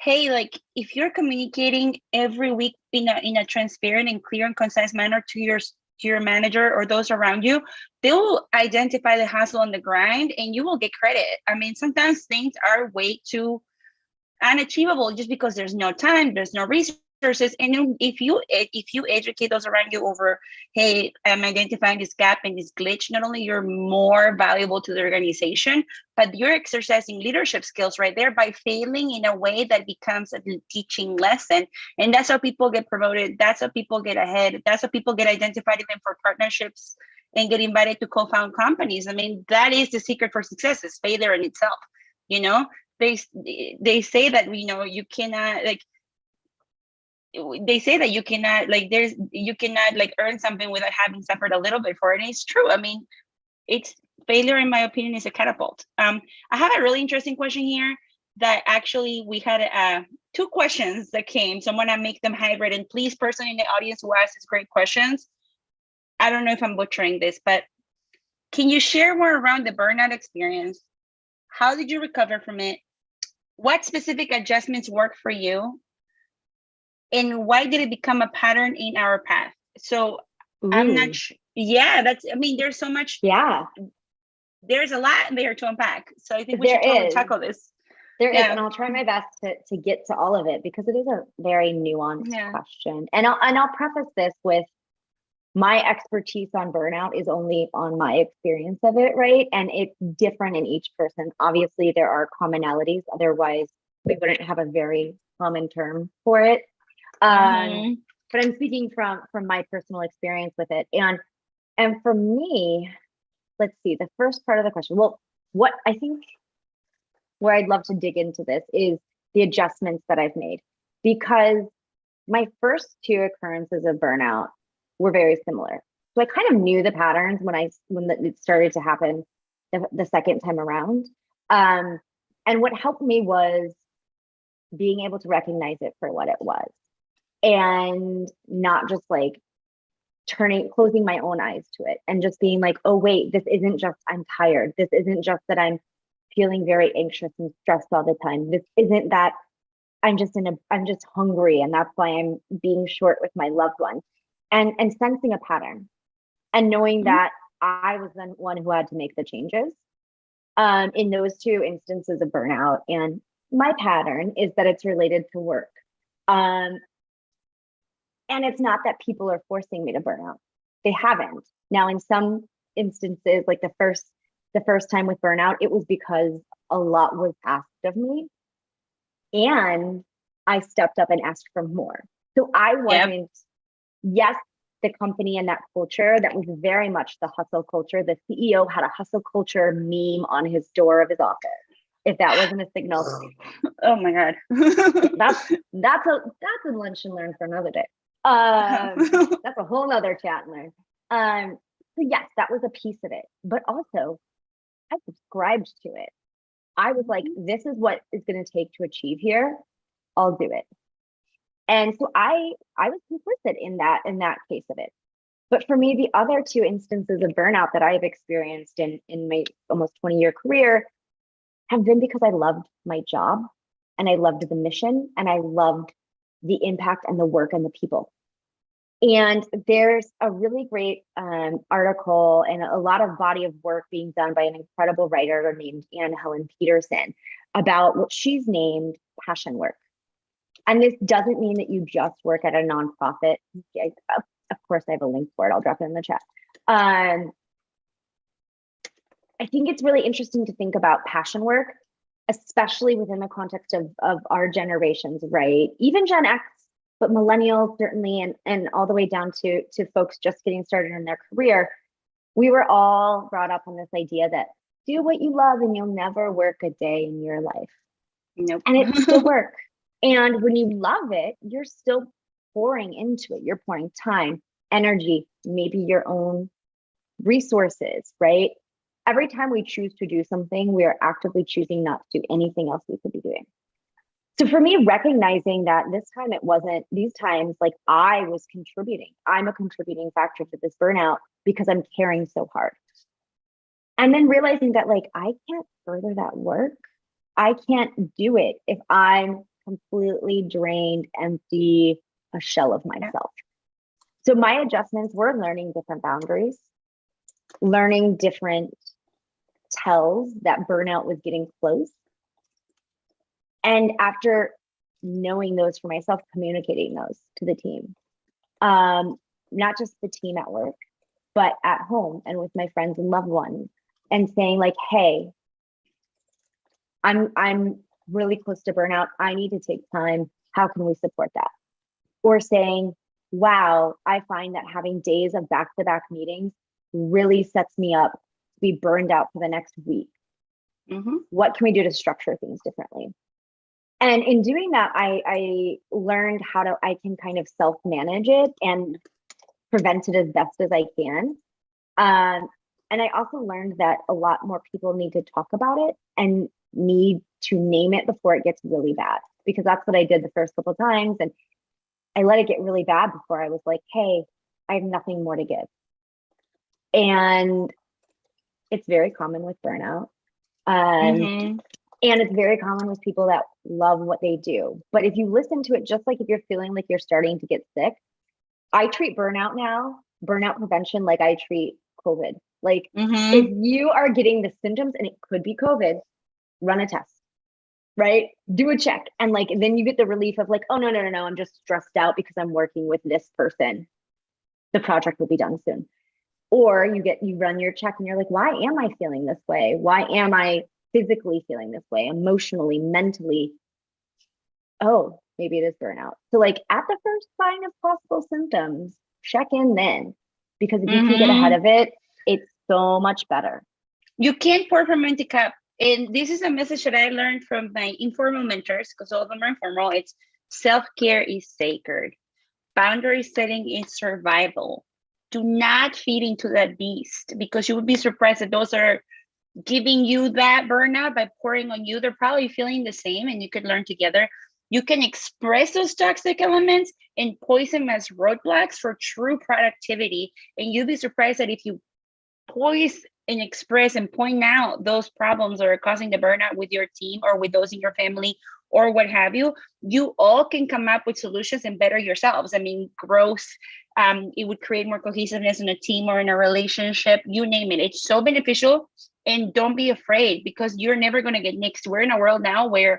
hey, like if you're communicating every week in a transparent and clear and concise manner to your manager or those around you, they will identify the hustle and the grind, and you will get credit. I mean, sometimes things are way too unachievable just because there's no time, there's no resources. And if you educate those around you over, hey, I'm identifying this gap and this glitch, not only you're more valuable to the organization, but you're exercising leadership skills right there by failing in a way that becomes a teaching lesson. And that's how people get promoted. That's how people get ahead. That's how people get identified even for partnerships and get invited to co-found companies. I mean, that is the secret for success, is failure in itself. They say that, you cannot like, they say that you cannot earn something without having suffered a little bit for it. And it's true. I mean, it's failure, in my opinion, is a catapult. I have a really interesting question here that actually we had 2 questions that came. So I'm going to make them hybrid. And please, person in the audience who asks these great questions, I don't know if I'm butchering this, but can you share more around the burnout experience? How did you recover from it? What specific adjustments worked for you? And why did it become a pattern in our path? So I'm not sure. Yeah, there's so much. Yeah. There's a lot there to unpack. So I think we should totally tackle this. There is, and I'll try my best to get to all of it because it is a very nuanced question. And I'll preface this with my expertise on burnout is only on my experience of it, right? And it's different in each person. Obviously, there are commonalities. Otherwise, we wouldn't have a very common term for it. But I'm speaking from my personal experience with it. And for me, let's see, the first part of the question. Well, what I think where I'd love to dig into this is the adjustments that I've made, because my first 2 occurrences of burnout were very similar. So I kind of knew the patterns when it started to happen the second time around. And what helped me was being able to recognize it for what it was, and not just like closing my own eyes to it and just being like, oh wait, this isn't just I'm tired. This isn't just that I'm feeling very anxious and stressed all the time. This isn't that I'm just hungry and that's why I'm being short with my loved ones. And sensing a pattern and knowing that I was the one who had to make the changes in those 2 instances of burnout. And my pattern is that it's related to work. And it's not that people are forcing me to burn out. They haven't. Now, in some instances, like the first time with burnout, it was because a lot was asked of me and I stepped up and asked for more. So I wasn't, yes, the company and that culture, that was very much the hustle culture. The CEO had a hustle culture meme on his door of his office. If that wasn't a signal. Oh my God. that's a lunch and learn for another day. That's a whole nother chat and learn. So yes, that was a piece of it, but also I subscribed to it. I was like, this is what it's going to take to achieve here. I'll do it. And so I was complicit in that case of it. But for me, the other two instances of burnout that I've experienced in my almost 20-year career have been because I loved my job and I loved the mission and I loved the impact and the work and the people. And there's a really great article and a lot of body of work being done by an incredible writer named Anne Helen Peterson about what she's named passion work. And this doesn't mean that you just work at a nonprofit. Of course, I have a link for it. I'll drop it in the chat. I think it's really interesting to think about passion work, especially within the context of our generations, right? Even Gen X, but millennials certainly, and all the way down to folks just getting started in their career. We were all brought up on this idea that do what you love and you'll never work a day in your life. Nope. And it's still work. And when you love it, you're still pouring into it. You're pouring time, energy, maybe your own resources, right? Every time we choose to do something, we are actively choosing not to do anything else we could be doing. So for me, recognizing that this time it wasn't, these times, like I was contributing. I'm a contributing factor to this burnout because I'm caring so hard. And then realizing that like, I can't further that work. I can't do it if I'm completely drained, empty, a shell of myself. So my adjustments were learning different boundaries, learning different tells that burnout was getting close. And after knowing those for myself, communicating those to the team, not just the team at work, but at home and with my friends and loved ones, and saying like, hey, I'm really close to burnout. I need to take time. How can we support that? Or saying, wow, I find that having days of back-to-back meetings really sets me up to be burned out for the next week. What can we do to structure things differently? And in doing that, I learned how I can kind of self-manage it and prevent it as best as I can. And I also learned that a lot more people need to talk about it and need to name it before it gets really bad, because that's what I did the first couple of times. And I let it get really bad before I was like, hey, I have nothing more to give. And it's very common with burnout. And it's very common with people that love what they do. But if you listen to it, just like if you're feeling like you're starting to get sick, I treat burnout now, burnout prevention, like I treat COVID. Like if you are getting the symptoms and it could be COVID, run a test, right? Do a check. And like, then you get the relief of like, oh, no, I'm just stressed out because I'm working with this person. The project will be done soon. Or you run your check and you're like, why am I feeling this way? Why am I physically feeling this way, emotionally, mentally? Oh, maybe it is burnout. So like at the first sign of possible symptoms, check in then, because if you can get ahead of it, it's so much better. You can't pour from an empty cup. And this is a message that I learned from my informal mentors, because all of them are informal. It's self-care is sacred. Boundary setting is survival. Do not feed into that beast, because you would be surprised that those are giving you that burnout by pouring on you. They're probably feeling the same, and you could learn together. You can express those toxic elements and poison as roadblocks for true productivity. And you'd be surprised that if you poise and express and point out those problems that are causing the burnout with your team or with those in your family or what have you, you all can come up with solutions and better yourselves. I mean, growth, it would create more cohesiveness in a team or in a relationship, you name it. It's so beneficial. And don't be afraid, because you're never going to get nixed. We're in a world now where,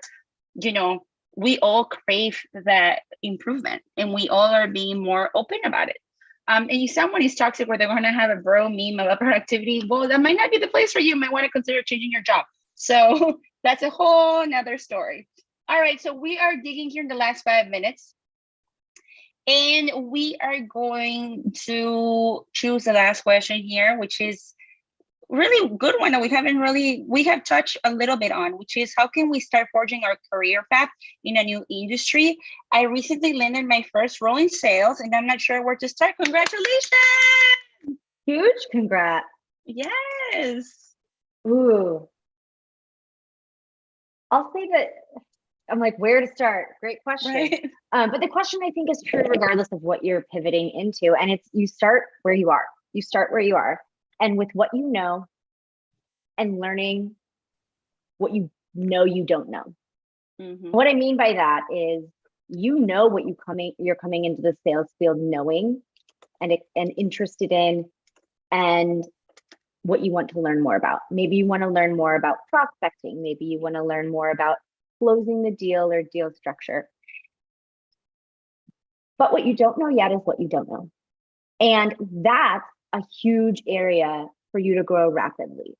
we all crave that improvement, and we all are being more open about it. And if someone is toxic where they're going to have a bro meme about productivity, well, that might not be the place for you. You might want to consider changing your job. So that's a whole nother story. All right, so we are digging here in the last 5 minutes, and we are going to choose the last question here, which is really good one that we have touched a little bit on, which is how can we start forging our career path in a new industry? I recently landed my first role in sales, and I'm not sure where to start. Congratulations! Huge congrats. Yes. Ooh. I'll say that I'm like, where to start? Great question. Right. But the question I think is true regardless of what you're pivoting into. And it's you start where you are. You start where you are. And with what you know and learning what you know you don't know. Mm-hmm. What I mean by that is you know what you're coming into the sales field knowing and interested in, and what you want to learn more about. Maybe you want to learn more about prospecting. Maybe you want to learn more about closing the deal or deal structure. But what you don't know yet is what you don't know. And that's a huge area for you to grow rapidly.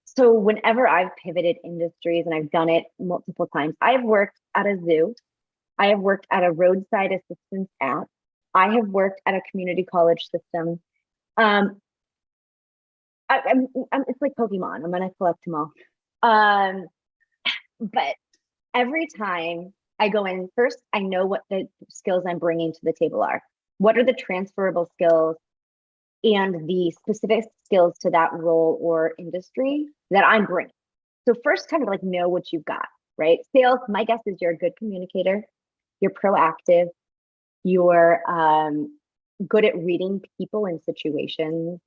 So whenever I've pivoted industries, and I've done it multiple times, I've worked at a zoo. I have worked at a roadside assistance app. I have worked at a community college system. It's like Pokemon. I'm gonna collect them all. But every time I go in, first I know what the skills I'm bringing to the table are. What are the transferable skills and the specific skills to that role or industry that I'm bringing? So first, kind of like know what you've got, right? Sales, my guess is you're a good communicator, you're proactive, you're good at reading people and situations,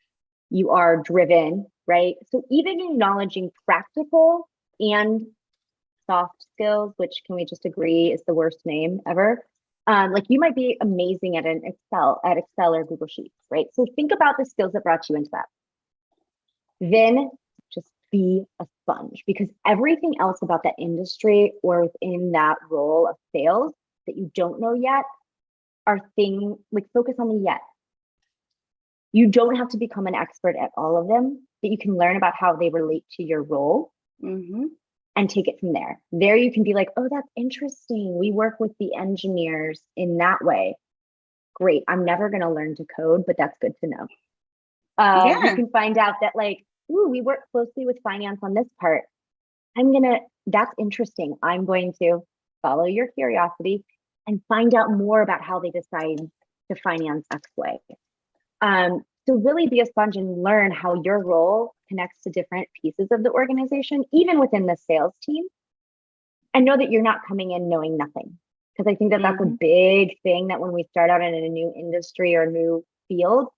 you are driven, right? So even acknowledging practical and soft skills, which can we just agree is the worst name ever? Like you might be amazing at Excel or Google Sheets, right? So think about the skills that brought you into that. Then just be a sponge, because everything else about that industry or within that role of sales that you don't know yet are things like focus on the yet. You don't have to become an expert at all of them, but you can learn about how they relate to your role. Mm-hmm. And take it from there. There you can be like, oh, that's interesting. We work with the engineers in that way. Great. I'm never going to learn to code, but that's good to know. You can find out that like, ooh, we work closely with finance on this part. That's interesting. I'm going to follow your curiosity and find out more about how they decide to finance X way. So really be a sponge and learn how your role connects to different pieces of the organization, even within the sales team. And know that you're not coming in knowing nothing. Because I think that that's a big thing, that when we start out in a new industry or new field,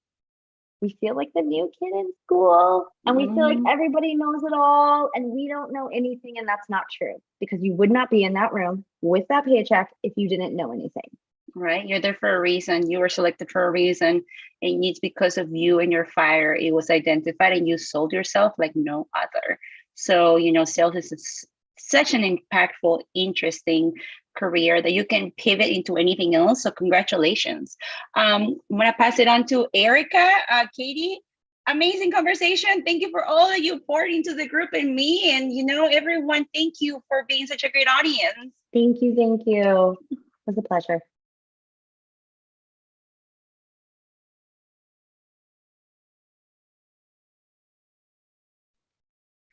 we feel like the new kid in school and we feel like everybody knows it all and we don't know anything. And that's not true, because you would not be in that room with that paycheck if you didn't know anything. Right. You're there for a reason. You were selected for a reason. And it's because of you and your fire. It was identified and you sold yourself like no other. So, sales is such an impactful, interesting career that you can pivot into anything else. So congratulations. I'm going to pass it on to Erica. Katie, amazing conversation. Thank you for all that you poured into the group and me. And, everyone, thank you for being such a great audience. Thank you. It was a pleasure.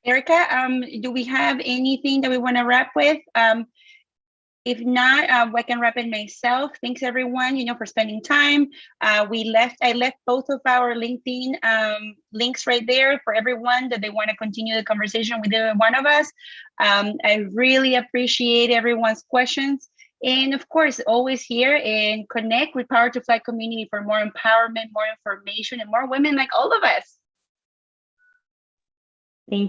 Erica, do we have anything that we want to wrap with? If not, I can wrap it myself. Thanks everyone, for spending time. I left both of our LinkedIn links right there for everyone that they want to continue the conversation with either one of us. I really appreciate everyone's questions. And of course, always here and connect with Power to Fly community for more empowerment, more information, and more women like all of us.